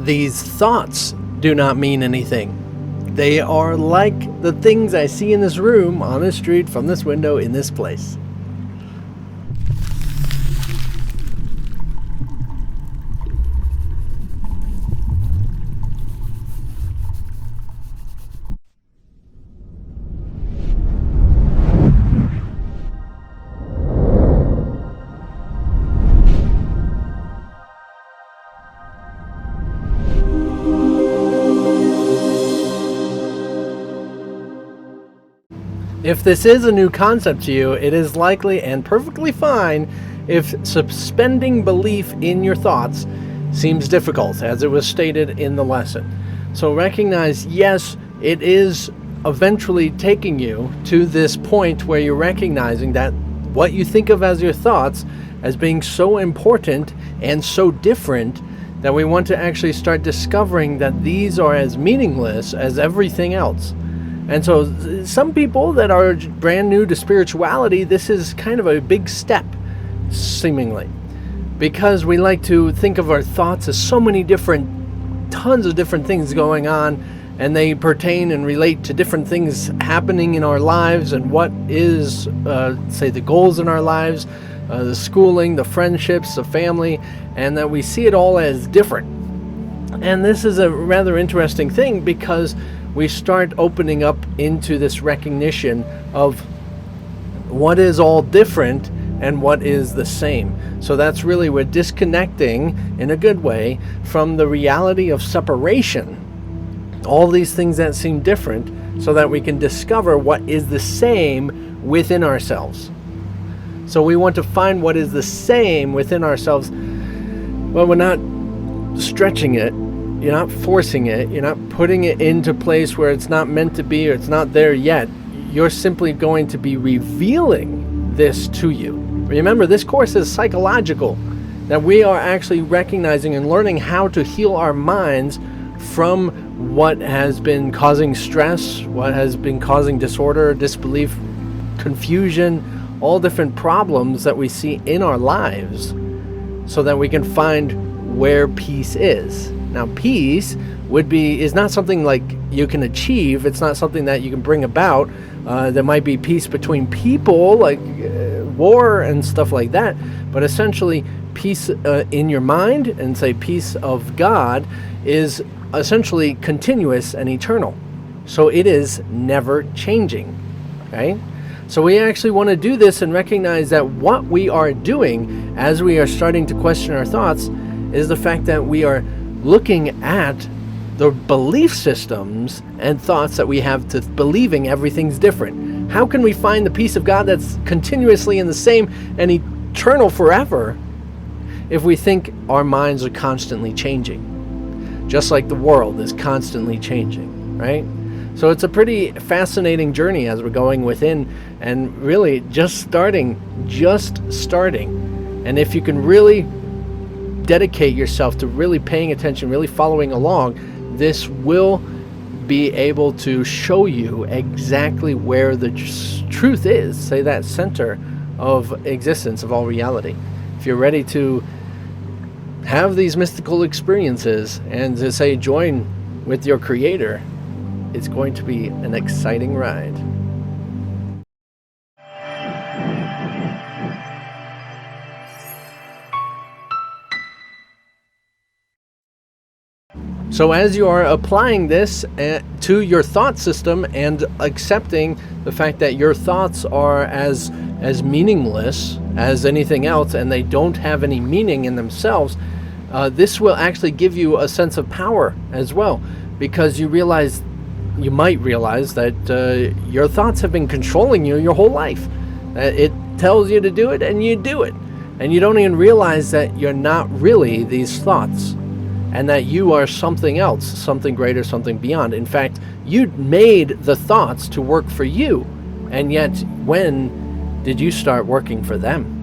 These thoughts do not mean anything. They are like the things I see in this room, on this street, from this window, in this place. If this is a new concept to you, it is likely and perfectly fine if suspending belief in your thoughts seems difficult, as it was stated in the lesson. So recognize, yes, it is eventually taking you to this point where you're recognizing that what you think of as your thoughts as being so important and so different that we want to actually start discovering that these are as meaningless as everything else. And so some people that are brand new to spirituality, this is kind of a big step, seemingly, because we like to think of our thoughts as so many tons of different things going on, and they pertain and relate to different things happening in our lives and what is, say, the goals in our lives, the schooling, the friendships, the family, and that we see it all as different. And this is a rather interesting thing because we start opening up into this recognition of what is all different and what is the same. So that's really, we're disconnecting in a good way from the reality of separation, all these things that seem different, so that we can discover what is the same within ourselves. So we want to find what is the same within ourselves. Well, we're not stretching it. You're not forcing it. You're not putting it into place where it's not meant to be or it's not there yet. You're simply going to be revealing this to you. Remember, this course is psychological, that we are actually recognizing and learning how to heal our minds from what has been causing stress, what has been causing disorder, disbelief, confusion, all different problems that we see in our lives, so that we can find where peace is. Now, peace is not something like you can achieve. It's not something that you can bring about. There might be peace between people, like war and stuff like that. But essentially, peace in your mind, and say peace of God, is essentially continuous and eternal. So it is never changing, right? So we actually want to do this and recognize that what we are doing as we are starting to question our thoughts is the fact that we are looking at the belief systems and thoughts that we have to believing everything's different. How can we find the peace of God that's continuously in the same and eternal forever if we think our minds are constantly changing, just like the world is constantly changing, right? So it's a pretty fascinating journey as we're going within, and really just starting. And if you can really dedicate yourself to really paying attention, really following along, this will be able to show you exactly where the truth is, say that center of existence, of all reality. If you're ready to have these mystical experiences and to say join with your Creator, it's going to be an exciting ride. So as you are applying this to your thought system and accepting the fact that your thoughts are as meaningless as anything else, and they don't have any meaning in themselves, this will actually give you a sense of power as well, because you might realize that your thoughts have been controlling you your whole life. It tells you to do it, and you do it. And you don't even realize that you're not really these thoughts, and that you are something else, something greater, something beyond. In fact, you made the thoughts to work for you, and yet when did you start working for them?